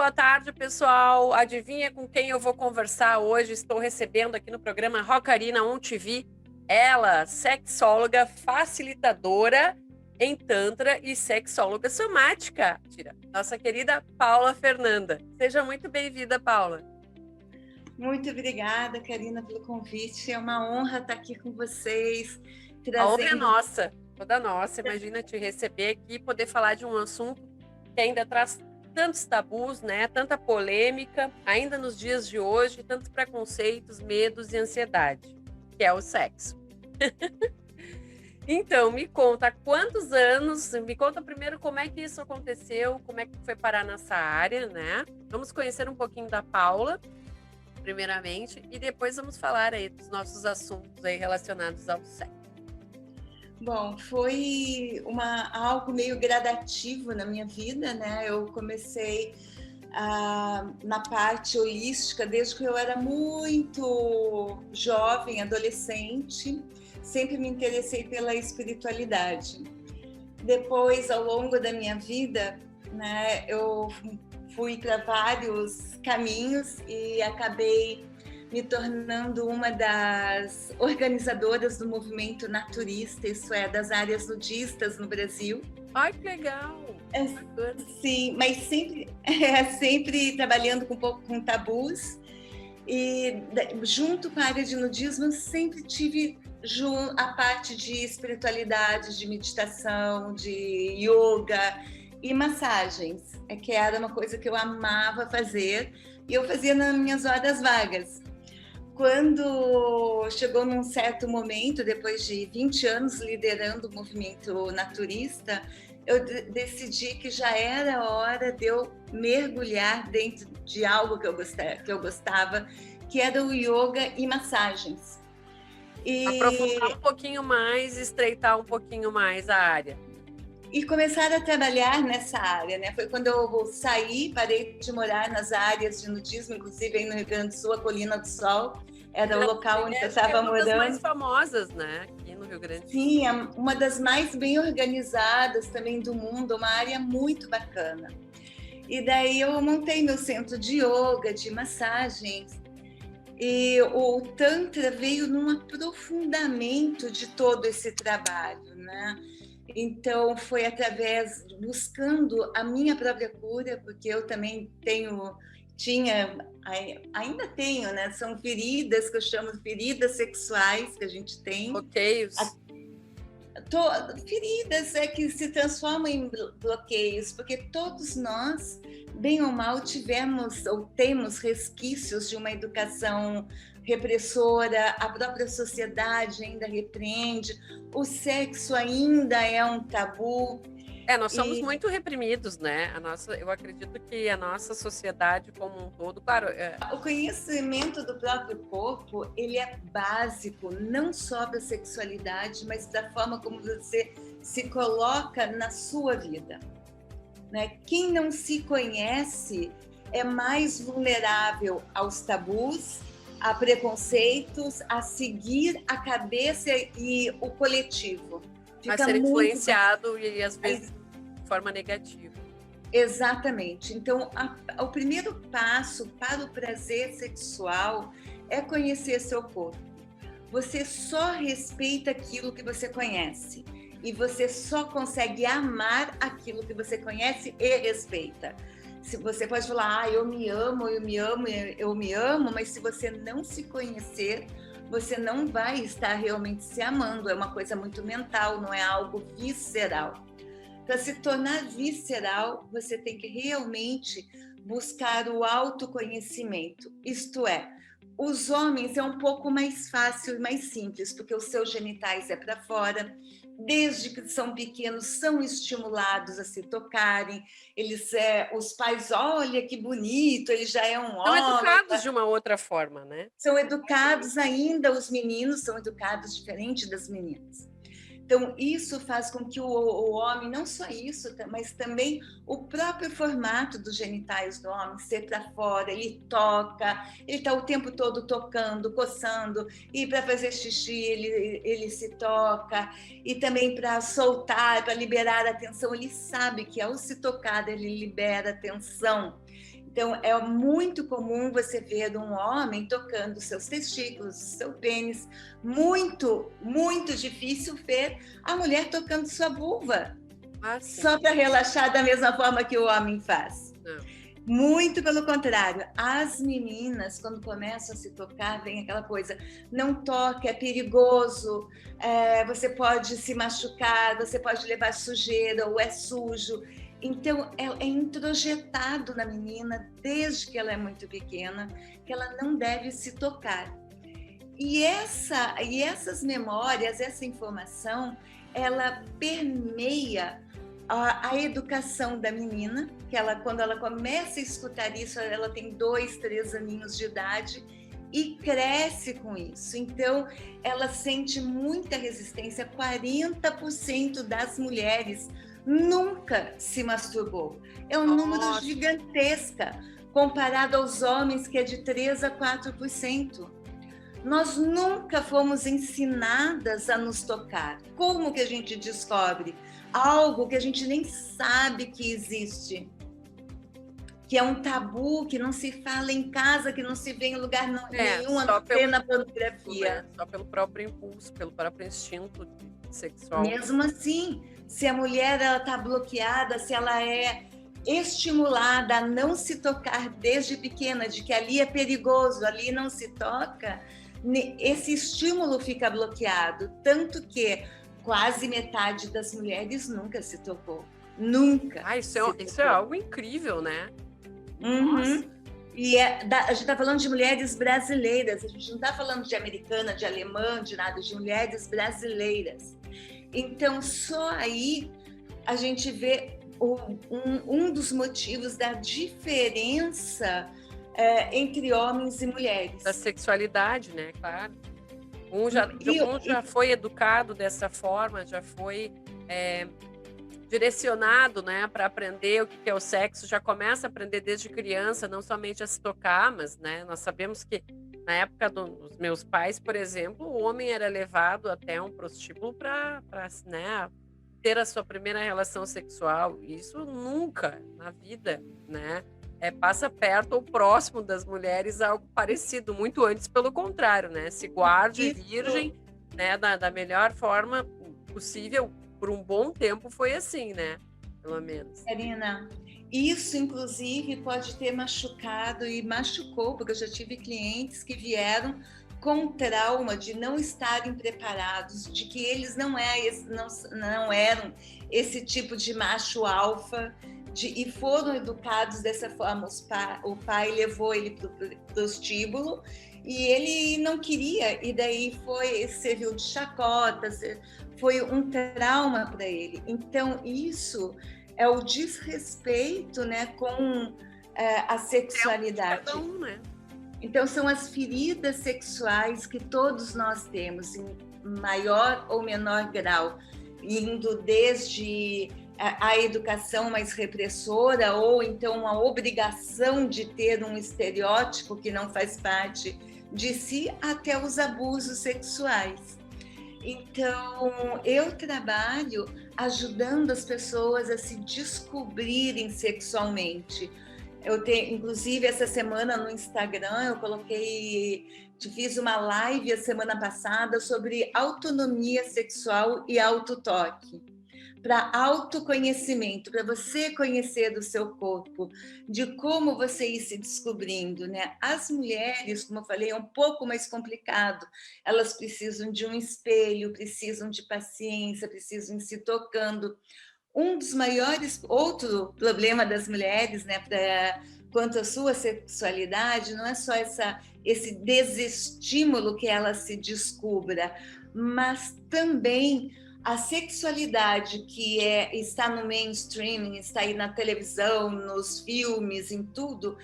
boa tarde, pessoal. Adivinha com quem eu vou conversar hoje? Estou recebendo aqui no programa Rockarina On TV ela, sexóloga, facilitadora em Tantra e sexóloga somática, nossa querida Paula Fernanda. Seja muito bem-vinda, Paula. Muito obrigada, Karina, pelo convite. É uma honra estar aqui com vocês. A honra é nossa, toda nossa. Imagina te receber aqui e poder falar de um assunto que ainda traz tantos tabus, né? Tanta polêmica, ainda nos dias de hoje, tantos preconceitos, medos e ansiedade, que é o sexo. Então, me conta, há quantos anos? Me conta primeiro como é que isso aconteceu, como é que foi parar nessa área, né? Vamos conhecer um pouquinho da Paula, primeiramente, e depois vamos falar aí dos nossos assuntos aí relacionados ao sexo. Bom, foi algo meio gradativo na minha vida, né? Eu comecei na parte holística desde que eu era muito jovem, adolescente. Sempre me interessei pela espiritualidade. Depois, ao longo da minha vida, né, eu fui para vários caminhos e acabei me tornando uma das organizadoras do movimento naturista, isso é, das áreas nudistas no Brasil. Ai, que legal! Sim, mas sempre trabalhando um pouco com tabus. E junto com a área de nudismo, eu sempre tive a parte de espiritualidade, de meditação, de yoga e massagens, que era uma coisa que eu amava fazer e eu fazia nas minhas horas vagas. Quando chegou num certo momento, depois de 20 anos liderando o movimento naturista, eu decidi que já era hora de eu mergulhar dentro de algo que eu gostava, que era o yoga e massagens. Aprofundar um pouquinho mais, estreitar um pouquinho mais a área. E começar a trabalhar nessa área, né? Foi quando eu saí, parei de morar nas áreas de nudismo, inclusive aí no Rio Grande do Sul, a Colina do Sol, era o local onde eu estava morando. É uma das mais famosas, né? Aqui no Rio Grande do Sul. Sim, é uma das mais bem organizadas também do mundo, uma área muito bacana. E daí eu montei meu centro de yoga, de massagens, e o Tantra veio num aprofundamento de todo esse trabalho, né? Então, foi buscando a minha própria cura, porque eu também ainda tenho, né? São feridas que eu chamo de feridas sexuais que a gente tem. Bloqueios. Feridas que se transformam em bloqueios, porque todos nós, bem ou mal, tivemos ou temos resquícios de uma educação repressora, a própria sociedade ainda repreende, o sexo ainda é um tabu. Nós somos muito reprimidos, né? Eu acredito que a nossa sociedade como um todo, claro... O conhecimento do próprio corpo, ele é básico, não só para a sexualidade, mas da forma como você se coloca na sua vida, né? Quem não se conhece é mais vulnerável aos tabus, a preconceitos, a seguir a cabeça e o coletivo. A ser influenciado e às vezes de forma negativa. Exatamente. Então, o primeiro passo para o prazer sexual é conhecer seu corpo. Você só respeita aquilo que você conhece e você só consegue amar aquilo que você conhece e respeita. Se você pode falar, eu me amo, mas se você não se conhecer, você não vai estar realmente se amando. É uma coisa muito mental, não é algo visceral. Para se tornar visceral, você tem que realmente buscar o autoconhecimento. Isto é, os homens é um pouco mais fácil e mais simples, porque os seus genitais é para fora. Desde que são pequenos, são estimulados a se tocarem. Os pais, olha que bonito, ele já é um homem. São educados de uma outra forma, né? São educados ainda, os meninos são educados diferente das meninas. Então, isso faz com que o homem, não só isso, mas também o próprio formato dos genitais do homem ser para fora, ele toca, ele está o tempo todo tocando, coçando, e para fazer xixi ele se toca, e também para soltar, para liberar a tensão, ele sabe que ao se tocar ele libera a tensão. Então, é muito comum você ver um homem tocando seus testículos, seu pênis. Muito, muito difícil ver a mulher tocando sua vulva, só para relaxar da mesma forma que o homem faz. Não. Muito pelo contrário. As meninas, quando começam a se tocar, vem aquela coisa, não toque, é perigoso, você pode se machucar, você pode levar sujeira ou é sujo. Então, é introjetado na menina, desde que ela é muito pequena, que ela não deve se tocar. E essas memórias, essa informação, ela permeia a educação da menina, que quando ela começa a escutar isso, ela tem 2, 3 aninhos de idade e cresce com isso. Então, ela sente muita resistência. 40% das mulheres nunca se masturbou. É um número gigantesco comparado aos homens, que é de 3 a 4%. Nós nunca fomos ensinadas a nos tocar. Como que a gente descobre algo que a gente nem sabe que existe? Que é um tabu, que não se fala em casa, que não se vê em lugar nenhum, a não ser na pornografia. Só pelo próprio impulso, pelo próprio instinto sexual. Mesmo assim, se a mulher está bloqueada, se ela é estimulada a não se tocar desde pequena, de que ali é perigoso, ali não se toca, esse estímulo fica bloqueado, tanto que quase metade das mulheres nunca se tocou. Nunca. Isso é algo incrível, né? Uhum. E a gente está falando de mulheres brasileiras, a gente não está falando de americana, de alemã, de nada, de mulheres brasileiras. Então, só aí a gente vê um dos motivos da diferença entre homens e mulheres. Da sexualidade, né? Claro. Um já foi educado dessa forma, já foi direcionado, né, para aprender o que é o sexo, já começa a aprender desde criança, não somente a se tocar, mas, né, nós sabemos que na época dos meus pais, por exemplo, o homem era levado até um prostíbulo para né, ter a sua primeira relação sexual. Isso nunca na vida, né? Passa perto ou próximo das mulheres algo parecido, muito antes, pelo contrário, né? Se guarde virgem, né, da melhor forma possível. Por um bom tempo foi assim, né? Pelo menos. Karina, isso inclusive pode ter machucado e machucou, porque eu já tive clientes que vieram com trauma de não estarem preparados, de que eles não eram esse tipo de macho alfa, e foram educados dessa forma. O pai levou ele para o prostíbulo e ele não queria, e daí serviu de chacota, foi um trauma para ele. Então, isso é o desrespeito, né, com a sexualidade. Cada um, né? Então, são as feridas sexuais que todos nós temos, em maior ou menor grau, indo desde a educação mais repressora, ou então a obrigação de ter um estereótipo que não faz parte de si, até os abusos sexuais. Então, eu trabalho ajudando as pessoas a se descobrirem sexualmente. Inclusive, essa semana no Instagram, fiz uma live a semana passada sobre autonomia sexual e autotoque. Para autoconhecimento, para você conhecer do seu corpo, de como você ir se descobrindo, né? As mulheres, como eu falei, é um pouco mais complicado. Elas precisam de um espelho, precisam de paciência, precisam ir se tocando. Outro problema das mulheres, né, quanto à sua sexualidade, não é só esse desestímulo que ela se descubra, mas também a sexualidade que está no mainstream, está aí na televisão, nos filmes, em tudo,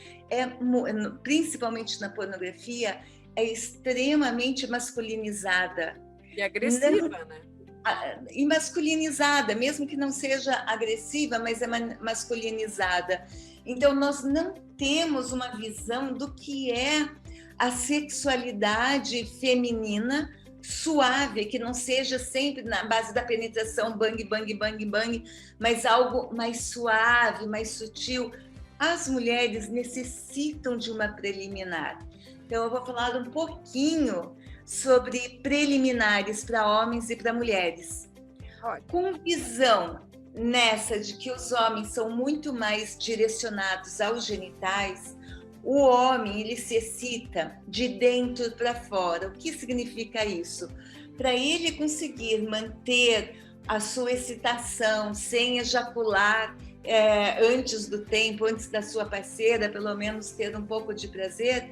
principalmente na pornografia, é extremamente masculinizada. E agressiva, né? E masculinizada, mesmo que não seja agressiva, mas é masculinizada. Então, nós não temos uma visão do que é a sexualidade feminina suave, que não seja sempre na base da penetração, bang, bang, bang, bang, mas algo mais suave, mais sutil, as mulheres necessitam de uma preliminar. Então, eu vou falar um pouquinho sobre preliminares para homens e para mulheres. Com visão nessa de que os homens são muito mais direcionados aos genitais, o homem ele se excita de dentro para fora. O que significa isso? Para ele conseguir manter a sua excitação sem ejacular antes do tempo, antes da sua parceira, pelo menos ter um pouco de prazer,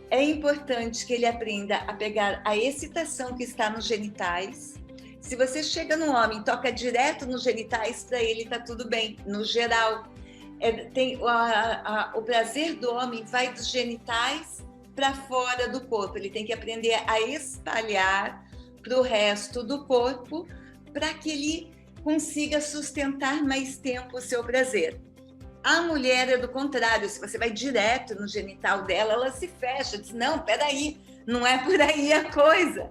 é importante que ele aprenda a pegar a excitação que está nos genitais. Se você chega num homem e toca direto nos genitais, para ele está tudo bem, no geral. O prazer do homem vai dos genitais para fora do corpo. Ele tem que aprender a espalhar para o resto do corpo para que ele consiga sustentar mais tempo o seu prazer. A mulher é do contrário. Se você vai direto no genital dela, ela se fecha, diz, não, peraí, não é por aí a coisa,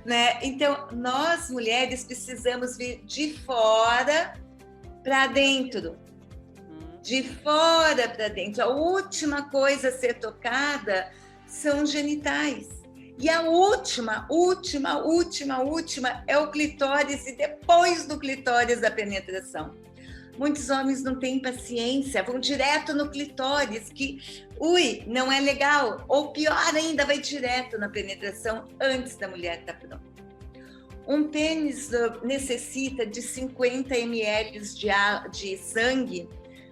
né? Então, nós mulheres precisamos vir de fora para dentro. De fora para dentro. A última coisa a ser tocada são os genitais. E a última é o clitóris, e depois do clitóris a penetração. Muitos homens não têm paciência, vão direto no clitóris, que, não é legal. Ou pior ainda, vai direto na penetração antes da mulher estar pronta. Um pênis necessita de 50 ml de sangue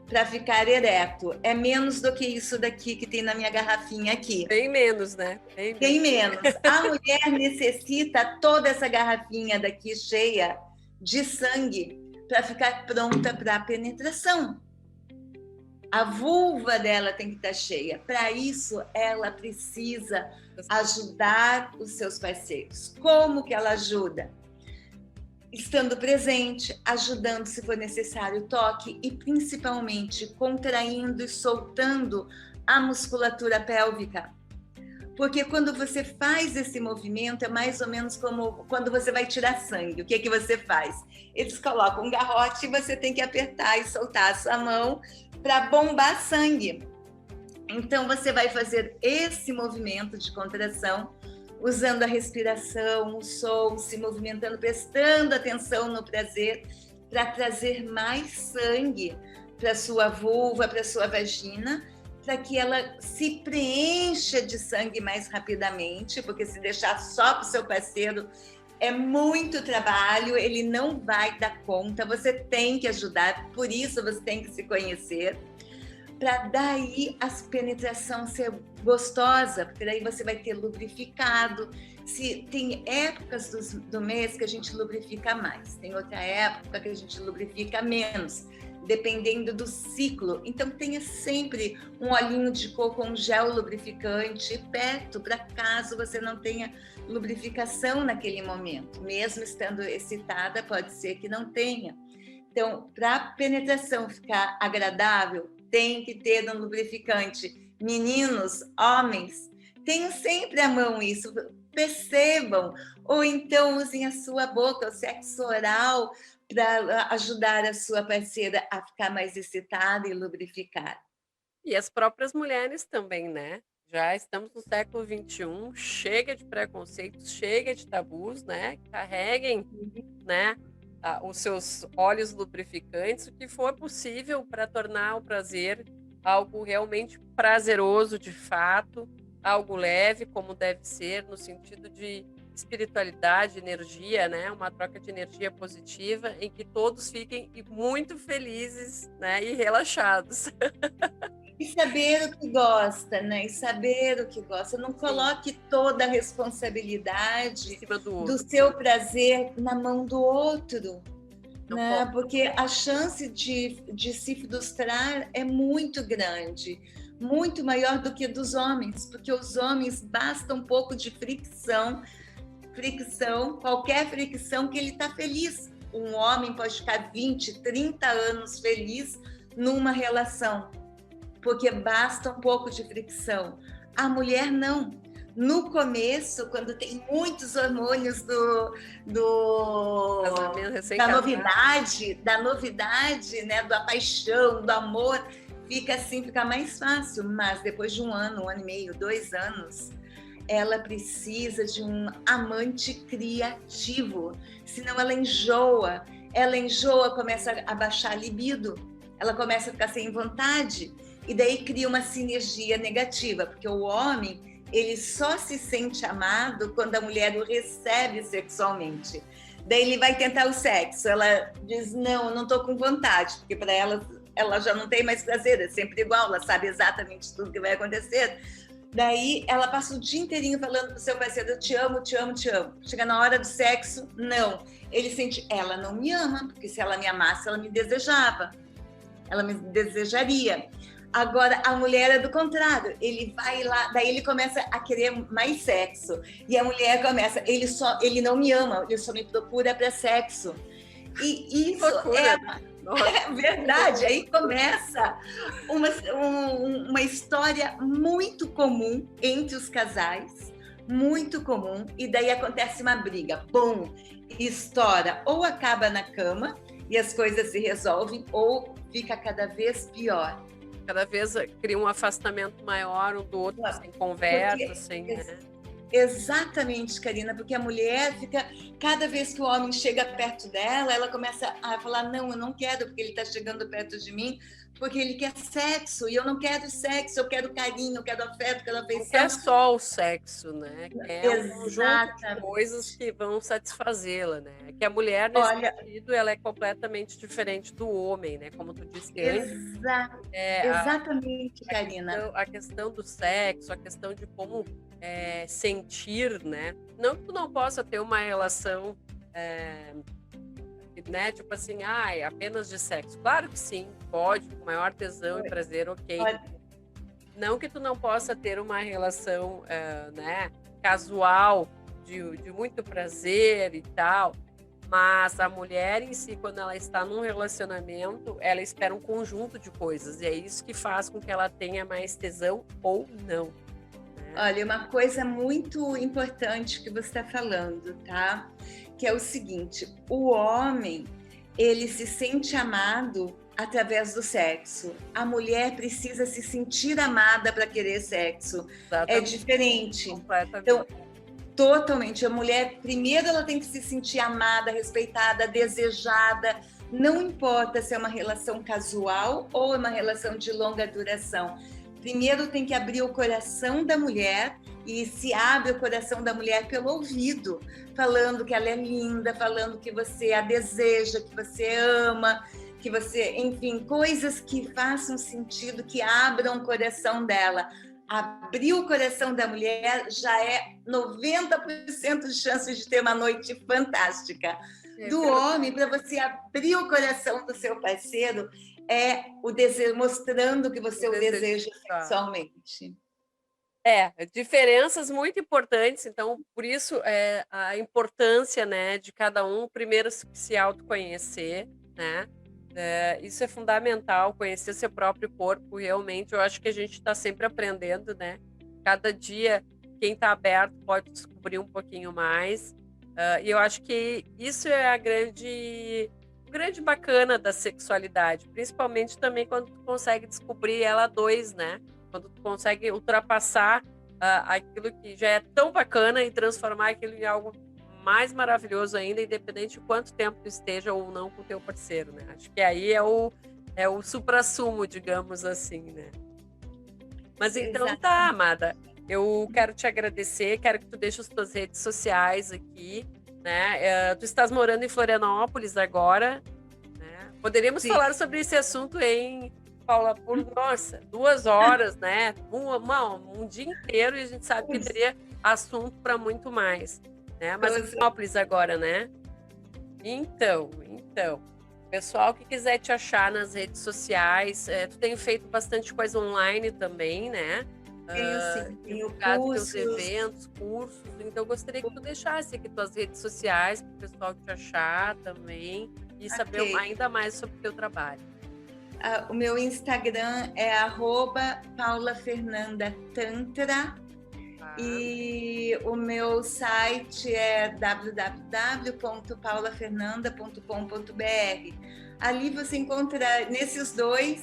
para ficar ereto. É menos do que isso daqui que tem na minha garrafinha aqui. Bem menos, né? Bem menos. A mulher necessita toda essa garrafinha daqui cheia de sangue para ficar pronta para a penetração. A vulva dela tem que estar cheia. Para isso, ela precisa ajudar os seus parceiros. Como que ela ajuda? Estando presente, ajudando se for necessário o toque e principalmente contraindo e soltando a musculatura pélvica. Porque quando você faz esse movimento, é mais ou menos como quando você vai tirar sangue. O que é que você faz? Eles colocam um garrote e você tem que apertar e soltar a sua mão para bombar sangue. Então, você vai fazer esse movimento de contração usando a respiração, o som, se movimentando, prestando atenção no prazer, para trazer mais sangue para sua vulva, para sua vagina, para que ela se preencha de sangue mais rapidamente, porque se deixar só para o seu parceiro é muito trabalho, ele não vai dar conta, você tem que ajudar, por isso você tem que se conhecer, para daí a penetração ser gostosa, porque daí você vai ter lubrificado. Se tem épocas do mês que a gente lubrifica mais, tem outra época que a gente lubrifica menos, dependendo do ciclo. Então tenha sempre um olhinho de coco, um gel lubrificante perto, para caso você não tenha lubrificação naquele momento. Mesmo estando excitada, pode ser que não tenha. Então, para a penetração ficar agradável, tem que ter um lubrificante. Meninos, homens, tenham sempre à mão isso, percebam. Ou então usem a sua boca, o sexo oral, para ajudar a sua parceira a ficar mais excitada e lubrificar. E as próprias mulheres também, né? Já estamos no século XXI, chega de preconceitos, chega de tabus, né? Carreguem, né, os seus óleos lubrificantes, o que for possível para tornar o prazer algo realmente prazeroso de fato, algo leve, como deve ser, no sentido de espiritualidade, energia, né? Uma troca de energia positiva em que todos fiquem muito felizes, né? E relaxados. E saber o que gosta, né? E saber o que gosta. Não coloque toda a responsabilidade do seu prazer na mão do outro, né? Porque a chance de se frustrar é muito grande, muito maior do que dos homens, porque os homens basta um pouco de fricção, qualquer fricção que ele está feliz. Um homem pode ficar 20, 30 anos feliz numa relação, porque basta um pouco de fricção. A mulher não. No começo, quando tem muitos hormônios da novidade, né, da paixão, do amor, fica assim, fica mais fácil, mas depois de um ano e meio, 2 anos, ela precisa de um amante criativo, senão ela enjoa, começa a baixar a libido, ela começa a ficar sem vontade, e daí cria uma sinergia negativa, porque o homem, ele só se sente amado quando a mulher o recebe sexualmente. Daí ele vai tentar o sexo, ela diz, não, eu não tô com vontade, porque para ela já não tem mais prazer, é sempre igual, ela sabe exatamente tudo que vai acontecer. Daí ela passa o dia inteirinho falando pro seu parceiro, eu te amo, te amo, te amo. Chega na hora do sexo, não. Ele sente, ela não me ama, porque se ela me amasse, ela me desejava. Ela me desejaria. Agora, a mulher é do contrário. Ele vai lá, daí ele começa a querer mais sexo. E a mulher começa, ele não me ama, ele só me procura para sexo. E isso é verdade. Aí começa uma história muito comum entre os casais, muito comum, e daí acontece uma briga, bum, estoura, ou acaba na cama e as coisas se resolvem, ou fica cada vez pior. Cada vez cria um afastamento maior um do outro, sem conversa, porque, sem... Exatamente, Karina, porque a mulher fica, cada vez que o homem chega perto dela, ela começa a falar, não, eu não quero, porque ele está chegando perto de mim, porque ele quer sexo, e eu não quero sexo, eu quero carinho, eu quero afeto, eu quero afeição. Não é só o sexo, né? É um conjunto de coisas que vão satisfazê-la, né? Que a mulher, nesse sentido, ela é completamente diferente do homem, né? Como tu disse antes. Exatamente, Karina. A questão do sexo, a questão de como sentir, né? Não que tu não possa ter uma relação, né? Tipo assim, apenas de sexo. Claro que sim, pode, com maior tesão e prazer, ok. Não que tu não possa ter uma relação, né? Casual, de muito prazer e tal. Mas a mulher em si, quando ela está num relacionamento, ela espera um conjunto de coisas. E é isso que faz com que ela tenha mais tesão ou não. Olha, uma coisa muito importante que você está falando, tá? Que é o seguinte, o homem, ele se sente amado através do sexo. A mulher precisa se sentir amada para querer sexo. Exatamente. É diferente. Então, totalmente. A mulher, primeiro, ela tem que se sentir amada, respeitada, desejada. Não importa se é uma relação casual ou uma relação de longa duração. Primeiro tem que abrir o coração da mulher, e se abre o coração da mulher pelo ouvido, falando que ela é linda, falando que você a deseja, que você ama, que você, enfim, coisas que façam sentido, que abram o coração dela. Abrir o coração da mulher já é 90% de chances de ter uma noite fantástica. Do homem, para você abrir o coração do seu parceiro, é o desejo, mostrando que você o deseja sexualmente. Diferenças muito importantes, então, por isso a importância, né, de cada um, primeiro se autoconhecer, né, isso é fundamental, conhecer seu próprio corpo, realmente, eu acho que a gente está sempre aprendendo, né, cada dia, quem está aberto pode descobrir um pouquinho mais, e eu acho que isso é a grande bacana da sexualidade, principalmente também quando tu consegue descobrir ela a dois, né? Quando tu consegue ultrapassar aquilo que já é tão bacana e transformar aquilo em algo mais maravilhoso ainda, independente de quanto tempo tu esteja ou não com o teu parceiro, né? Acho que aí é o suprassumo, digamos assim, né? Mas então tá, amada. Eu quero te agradecer, quero que tu deixe as tuas redes sociais aqui, né? Tu estás morando em Florianópolis agora, né? Poderíamos falar sobre esse assunto Paula, por, nossa, 2 horas, né? Um dia inteiro, e a gente sabe que teria assunto para muito mais, né? Mas Florianópolis agora, né? Então, pessoal que quiser te achar nas redes sociais, tu tem feito bastante coisa online também, né? Tenho cursos, teus eventos, cursos, então eu gostaria que tu deixasse aqui tuas redes sociais para o pessoal te achar também e saber ainda mais sobre o teu trabalho. O meu Instagram é @paulafernandatantra e o meu site é www.paulafernanda.com.br. Ali você encontra, nesses dois,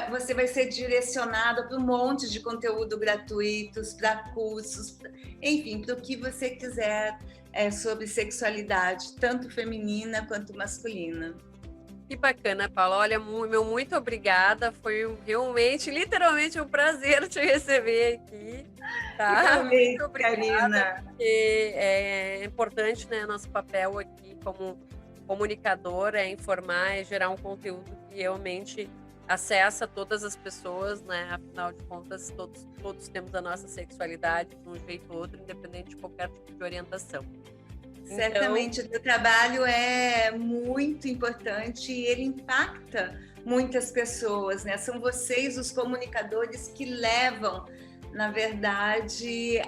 você vai ser direcionado para um monte de conteúdo gratuitos, para cursos, enfim, para o que você quiser sobre sexualidade, tanto feminina quanto masculina. Que bacana, Paula. Olha, meu muito obrigada. Foi realmente, literalmente, um prazer te receber aqui. Tá? Muito obrigada. Porque é importante, né? Nosso papel aqui como comunicador é informar, é gerar um conteúdo que realmente acessa todas as pessoas, né? Afinal de contas, todos temos a nossa sexualidade de um jeito ou outro, independente de qualquer tipo de orientação. Certamente, o teu trabalho é muito importante e ele impacta muitas pessoas, né? São vocês, os comunicadores, que levam, na verdade,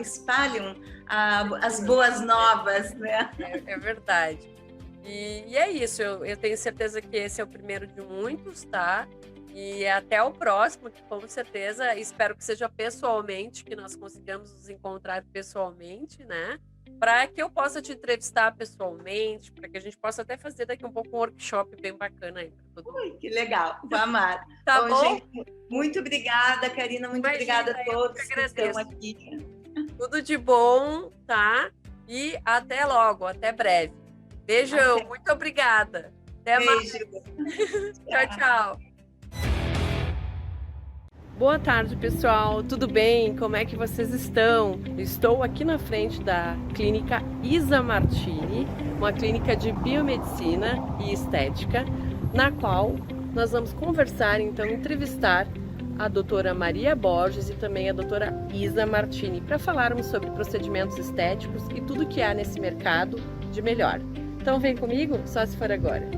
espalham as boas novas, né? É verdade. E é isso, eu tenho certeza que esse é o primeiro de muitos, tá? E até o próximo, que com certeza espero que seja pessoalmente, que nós consigamos nos encontrar pessoalmente, né? Para que eu possa te entrevistar pessoalmente, para que a gente possa até fazer daqui um pouco um workshop bem bacana aí para todo mundo. Que legal, vou amar. Tá bom? Gente, muito obrigada, Karina, muito obrigada a todos que estão aqui. Tudo de bom, tá? E até logo, até breve. Beijão, muito obrigada. Até mais. Tchau, tchau. Boa tarde, pessoal. Tudo bem? Como é que vocês estão? Estou aqui na frente da clínica Isa Martini, uma clínica de biomedicina e estética, na qual nós vamos conversar, então, entrevistar a doutora Maria Borges e também a doutora Isa Martini, para falarmos sobre procedimentos estéticos e tudo que há nesse mercado de melhor. Então vem comigo, só se for agora.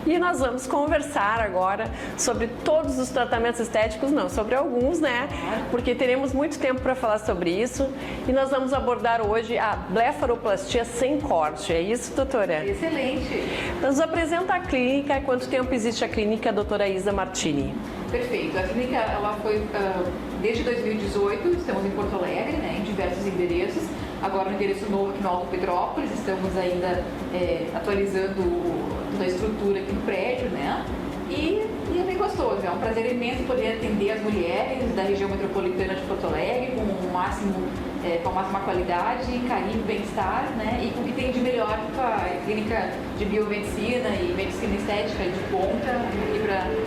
E nós vamos conversar agora sobre todos os tratamentos estéticos, não, sobre alguns, né? Porque teremos muito tempo para falar sobre isso. E nós vamos abordar hoje a blefaroplastia sem corte. É isso, doutora? Excelente. Nos apresenta a clínica. Há quanto tempo existe a clínica, doutora Isa Martini? Perfeito. A clínica ela foi desde 2018, estamos em Porto Alegre, né, em diversos endereços. Agora no endereço novo aqui no Alto Petrópolis, estamos ainda atualizando toda a estrutura aqui no prédio, né? E é bem gostoso, é um prazer imenso poder atender as mulheres da região metropolitana de Porto Alegre com a máxima qualidade, carinho, bem-estar, né? E com o que tem de melhor a clínica de biomedicina e medicina estética de ponta aqui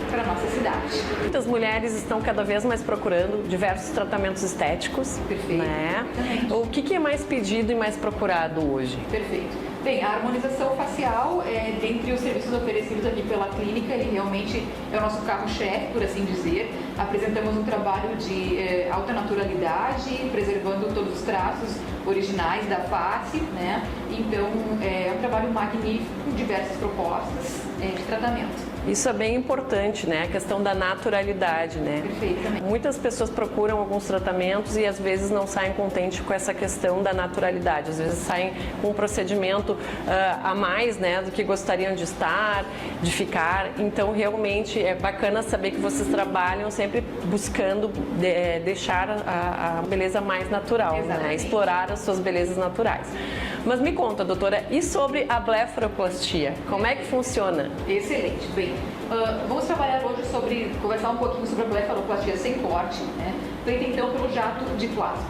para a nossa cidade. Muitas mulheres estão cada vez mais procurando diversos tratamentos estéticos. Perfeito. Né? O que é mais pedido e mais procurado hoje? Perfeito. Bem, a harmonização facial, dentre os serviços oferecidos aqui pela clínica, ele realmente é o nosso carro-chefe, por assim dizer. Apresentamos um trabalho de alta naturalidade, preservando todos os traços originais da face, né? Então, é um trabalho magnífico, com diversas propostas de tratamento. Isso é bem importante, né? A questão da naturalidade, né? Perfeitamente. Muitas pessoas procuram alguns tratamentos e às vezes não saem contentes com essa questão da naturalidade. Às vezes saem com um procedimento a mais, né, do que gostariam de estar, de ficar. Então, realmente é bacana saber que vocês trabalham sempre buscando deixar a beleza mais natural, né? Explorar as suas belezas naturais. Mas me conta, doutora, e sobre a blefaroplastia? Como é que funciona? Excelente. Bem, vamos trabalhar hoje conversar um pouquinho sobre a blefaroplastia sem corte, né? Feita então pelo jato de plasma.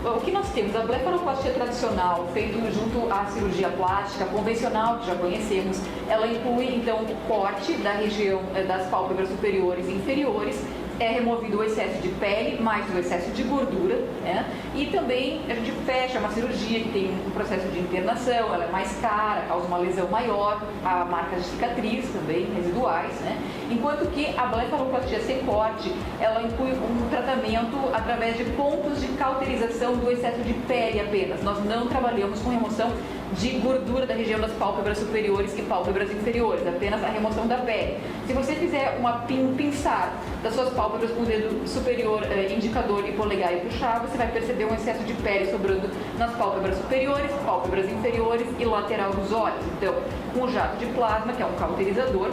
O que nós temos? A blefaroplastia tradicional, feita junto à cirurgia plástica convencional, que já conhecemos, ela inclui então o corte da região das pálpebras superiores e inferiores, é removido o excesso de pele, mais o excesso de gordura, né? E também a gente fecha uma cirurgia que tem um processo de internação, ela é mais cara, causa uma lesão maior, há marcas de cicatriz também, residuais, né? Enquanto que a blefaroplastia sem corte, ela inclui um tratamento através de pontos de cauterização do excesso de pele apenas. Nós não trabalhamos com remoção de gordura da região das pálpebras superiores e pálpebras inferiores, apenas a remoção da pele. Se você fizer um pinçar das suas pálpebras com o dedo superior, indicador e polegar e puxar, você vai perceber um excesso de pele sobrando nas pálpebras superiores, pálpebras inferiores e lateral dos olhos. Então, com o jato de plasma, que é um cauterizador,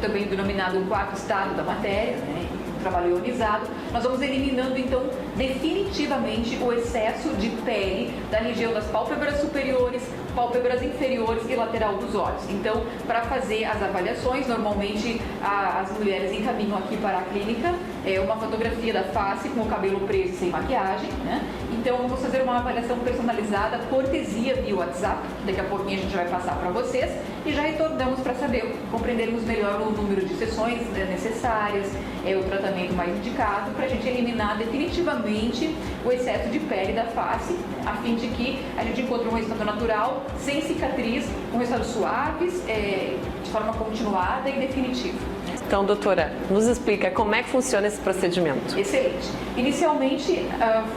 também denominado o quarto estado da matéria, né? trabalho ionizado, nós vamos eliminando então definitivamente o excesso de pele da região das pálpebras superiores, pálpebras inferiores e lateral dos olhos. Então, para fazer as avaliações, normalmente as mulheres encaminham aqui para a clínica uma fotografia da face com o cabelo preso e sem maquiagem, né? Então, vamos fazer uma avaliação personalizada, cortesia via WhatsApp. Daqui a pouquinho a gente vai passar para vocês e já retornamos para saber, compreendermos melhor o número de sessões necessárias, o tratamento mais indicado, para a gente eliminar definitivamente o excesso de pele da face, a fim de que a gente encontre um resultado natural, sem cicatriz, com resultados suaves, de forma continuada e definitiva. Então, doutora, nos explica como é que funciona esse procedimento. Excelente. Inicialmente,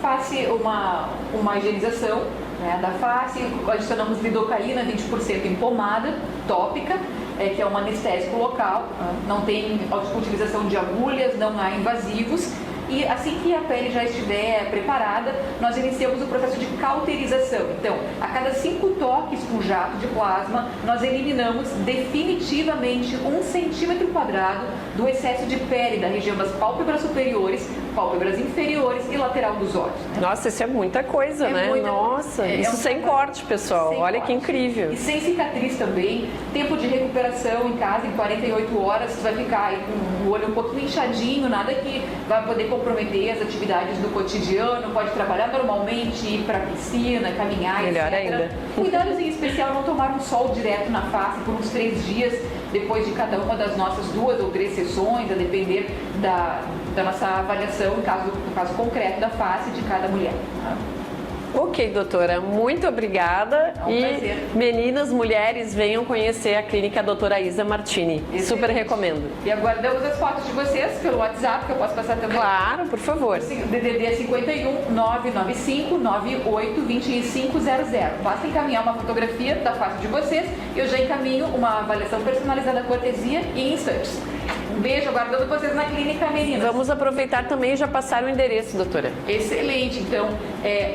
face uma higienização, né, da face, adicionamos lidocaína 20% em pomada tópica, que é um anestésico local, não tem utilização de agulhas, não há invasivos. E assim que a pele já estiver preparada, nós iniciamos o processo de cauterização. Então, a cada 5 toques com jato de plasma, nós eliminamos definitivamente 1 centímetro quadrado do excesso de pele da região das pálpebras superiores, pálpebras inferiores e lateral dos olhos. Né? Nossa, isso é muita coisa, né? Nossa, isso sem corte, pessoal. Sem Olha corte. Que incrível. E sem cicatriz também. Tempo de recuperação em casa, em 48 horas, você vai ficar aí com o olho um pouquinho inchadinho, nada que vai poder comprometer as atividades do cotidiano, pode trabalhar normalmente, ir para a piscina, caminhar, melhor etc. ainda. Cuidados em especial, não tomar um sol direto na face por uns 3 dias, depois de cada uma das nossas 2 ou 3 sessões, a depender da nossa avaliação, no caso concreto da face de cada mulher. Tá? Ok, doutora, muito obrigada. É um prazer. Meninas, mulheres, venham conhecer a clínica Doutora Isa Martini. Excelente. Super recomendo. E aguardamos as fotos de vocês pelo WhatsApp, que eu posso passar também. Claro, por favor. DDD 51 995 98 2500. Basta encaminhar uma fotografia da face de vocês e eu já encaminho uma avaliação personalizada cortesia em instantes. Um beijo, aguardando vocês na clínica, meninas. Vamos aproveitar também e já passar o endereço, doutora. Excelente. Então,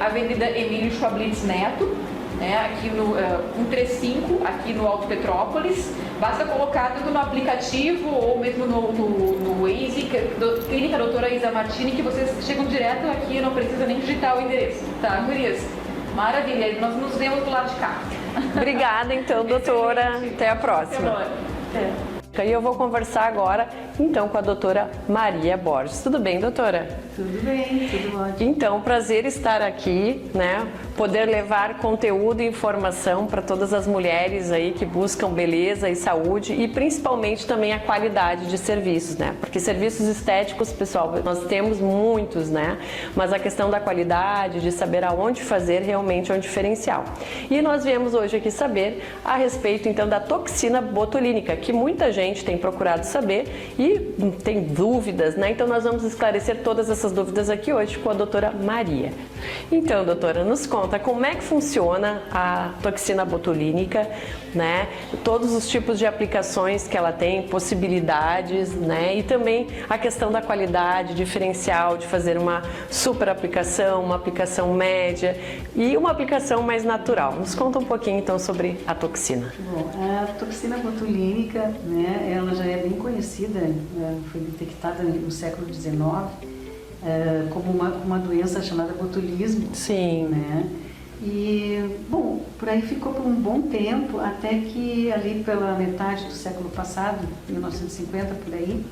Avenida Emílio Schwablitz Neto, né, aqui no 135, aqui no Alto Petrópolis. Basta colocar tudo no aplicativo ou mesmo no Waze, Clínica Doutora Isa Martini, que vocês chegam direto aqui, não precisa nem digitar o endereço. Tá, gurias? Maravilha. Nós nos vemos do lado de cá. Obrigada, então, doutora. Excelente. Até a próxima. E eu vou conversar agora, então, com a doutora Maria Borges. Tudo bem, doutora? Tudo bem, tudo ótimo. Então, prazer estar aqui, né? Poder levar conteúdo e informação para todas as mulheres aí que buscam beleza e saúde e principalmente também a qualidade de serviços, né? Porque serviços estéticos, pessoal, nós temos muitos, né? Mas a questão da qualidade, de saber aonde fazer, realmente é um diferencial. E nós viemos hoje aqui saber a respeito, então, da toxina botulínica, que muita gente tem procurado saber e tem dúvidas, né? Então, nós vamos esclarecer todas essas dúvidas aqui hoje com a doutora Maria. Então, doutora, nos conta como é que funciona a toxina botulínica, né? Todos os tipos de aplicações que ela tem, possibilidades, né? E também a questão da qualidade, diferencial de fazer uma super aplicação, uma aplicação média e uma aplicação mais natural. Nos conta um pouquinho, então, sobre a toxina. Bom, a toxina botulínica, né, ela já é bem conhecida, foi detectada no século XIX como uma doença chamada botulismo. Sim. Né? E, bom, por aí ficou por um bom tempo, até que ali pela metade do século passado, 1950 por aí,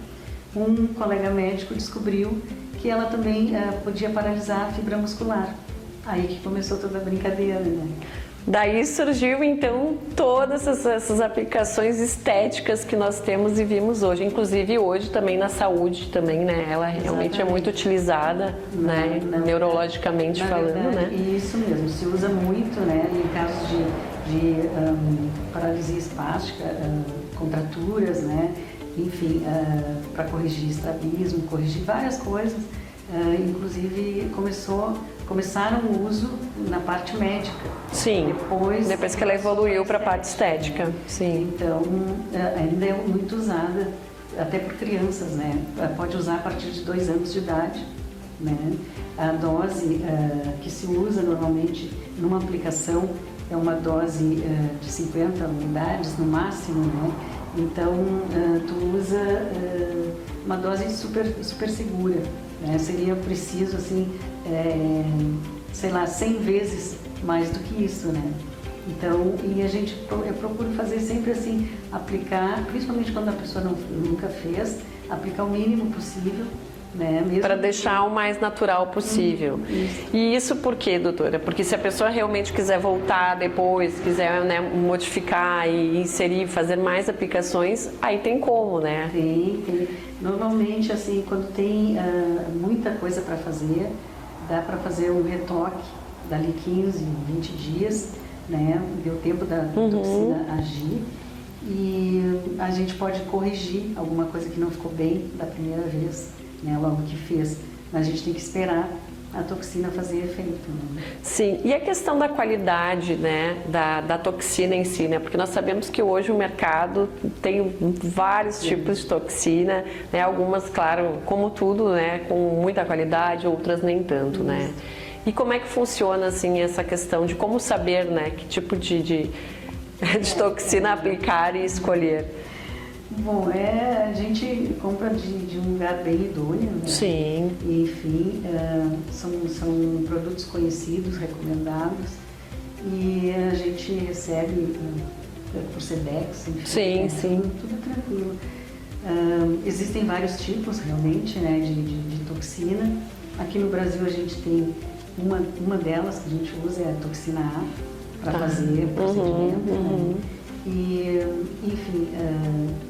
um colega médico descobriu que ela também podia paralisar a fibra muscular. Aí que começou toda a brincadeira, né? Daí surgiu, então, todas essas aplicações estéticas que nós temos e vimos hoje. Inclusive, hoje também na saúde, também, né? Ela realmente é muito utilizada, né? Neurologicamente falando, verdade, né? Isso mesmo, se usa muito, né? Em casos de paralisia espástica, contraturas, né? Enfim, para corrigir estrabismo, corrigir várias coisas. Inclusive, começaram o uso na parte médica. Sim, depois que ela evoluiu para a parte estética. Sim. Então, ainda é muito usada, até por crianças, né? Pode usar a partir de 2 anos de idade, né? A dose que se usa normalmente numa aplicação é uma dose de 50 unidades no máximo, né? Então, tu usa uma dose super segura, né? Seria preciso, assim, sei lá, 100 vezes mais do que isso, né? Então, e eu procuro fazer sempre assim, aplicar, principalmente quando a pessoa nunca fez, aplicar o mínimo possível, né? Para deixar o mais natural possível. Isso. E isso por quê, doutora? Porque se a pessoa realmente quiser voltar depois, quiser, né, modificar e inserir, fazer mais aplicações, aí tem como, né? Tem. Normalmente, assim, quando tem muita coisa para fazer, dá para fazer um retoque dali 15, 20 dias, né? Deu tempo da toxina agir e a gente pode corrigir alguma coisa que não ficou bem da primeira vez, né? Logo que fez. Mas a gente tem que esperar a toxina fazer efeito, né? Sim, e a questão da qualidade, né, da toxina em si, né? Porque nós sabemos que hoje o mercado tem vários tipos de toxina, né? Algumas, claro, como tudo, né, com muita qualidade, outras nem tanto, né? E como é que funciona, assim, essa questão de como saber, né, que tipo de toxina aplicar e escolher? Bom, a gente compra de um lugar bem idôneo, né? Sim. E, enfim, são produtos conhecidos, recomendados, e a gente recebe por Sedex, enfim. Sim. Tudo tranquilo. Existem vários tipos, realmente, né, de toxina. Aqui no Brasil a gente tem uma delas que a gente usa, é a toxina A, para fazer o procedimento. Né? E, enfim,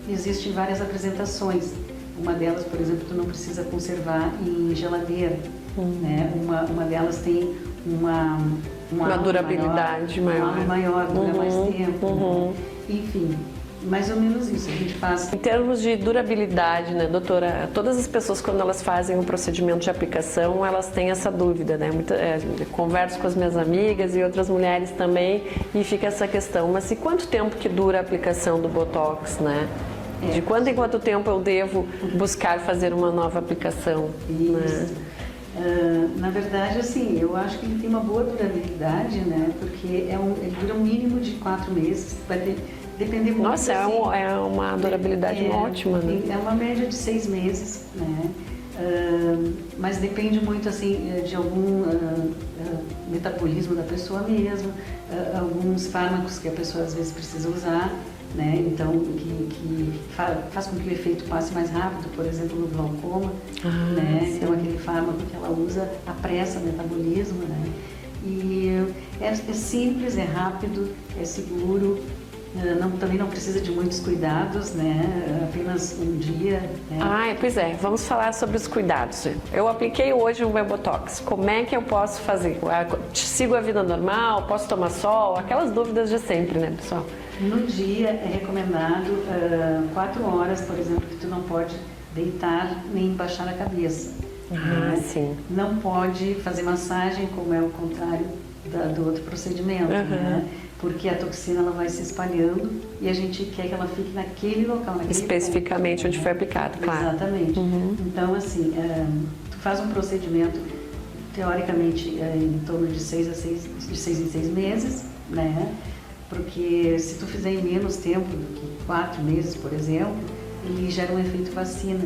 existem várias apresentações. Uma delas, por exemplo, tu não precisa conservar em geladeira. Né? Uma delas tem uma durabilidade maior. Dura mais tempo. Né? Enfim, mais ou menos isso a gente faz. Em termos de durabilidade, né, doutora, todas as pessoas quando elas fazem um procedimento de aplicação, elas têm essa dúvida, né? Converso com as minhas amigas e outras mulheres também e fica essa questão, mas e quanto tempo que dura a aplicação do Botox, né? De quanto em quanto tempo eu devo buscar fazer uma nova aplicação? Isso. Né? Na verdade, assim, eu acho que ele tem uma boa durabilidade, né? Porque ele dura um mínimo de 4 meses, vai depender muito. Nossa, assim, é uma durabilidade ótima, né? É uma média de 6 meses, né? Mas depende muito, assim, de algum metabolismo da pessoa mesmo, alguns fármacos que a pessoa às vezes precisa usar, né? Então, que faz com que o efeito passe mais rápido, por exemplo, no glaucoma, né? Sim. Então, aquele fármaco que ela usa apressa o metabolismo, né? E é simples, é rápido, é seguro. Também não precisa de muitos cuidados, né? Apenas um dia. Né? Pois é, vamos falar sobre os cuidados. Eu apliquei hoje o meu Botox. Como é que eu posso fazer? Sigo a vida normal? Posso tomar sol? Aquelas dúvidas de sempre, né, pessoal? No dia é recomendado 4 horas, por exemplo, que tu não pode deitar nem baixar a cabeça. Né? Sim. Não pode fazer massagem, como é o contrário do outro procedimento, né? Porque a toxina ela vai se espalhando e a gente quer que ela fique naquele local, naquele especificamente ponto, onde foi aplicado, claro. Exatamente. Então, assim, tu faz um procedimento, teoricamente, em torno de 6 em 6 meses, né? Porque se tu fizer em menos tempo do que 4 meses, por exemplo, ele gera um efeito vacina.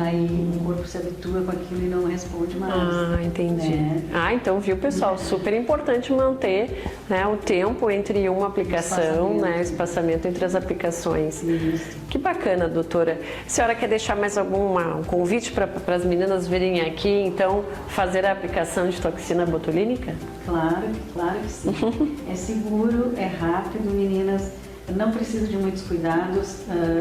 Aí o corpo se habitua com aquilo e não responde mais. Entendi. Né? Então, viu, pessoal? Super importante manter, né, o tempo entre uma aplicação, né, espaçamento entre as aplicações. Isso. Que bacana, doutora. A senhora quer deixar mais um convite para as meninas virem aqui, então, fazer a aplicação de toxina botulínica? Claro que sim. É seguro, é rápido, meninas. Não precisa de muitos cuidados,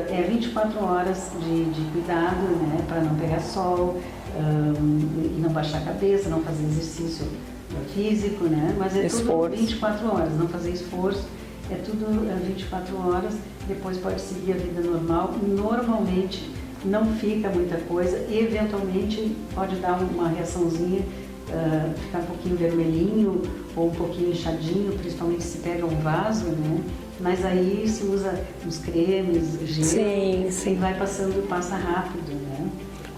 é 24 horas de cuidado, né, para não pegar sol, e não baixar a cabeça, não fazer exercício físico, né, mas é tudo 24 horas, não fazer esforço, é tudo 24 horas, depois pode seguir a vida normal. Normalmente não fica muita coisa, eventualmente pode dar uma reaçãozinha, ficar um pouquinho vermelhinho ou um pouquinho inchadinho, principalmente se pega um vaso, né? Mas aí se usa uns cremes, gel, e vai passando, passa rápido, né?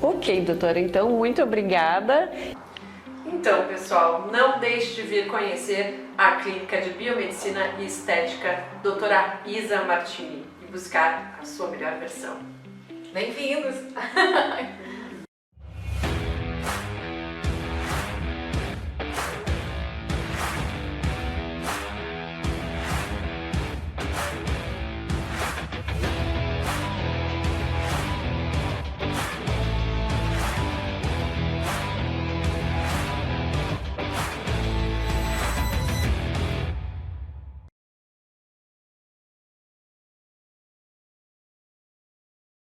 Ok, doutora, então muito obrigada. Então, pessoal, não deixe de vir conhecer a Clínica de Biomedicina e Estética doutora Isa Martini e buscar a sua melhor versão. Bem-vindos!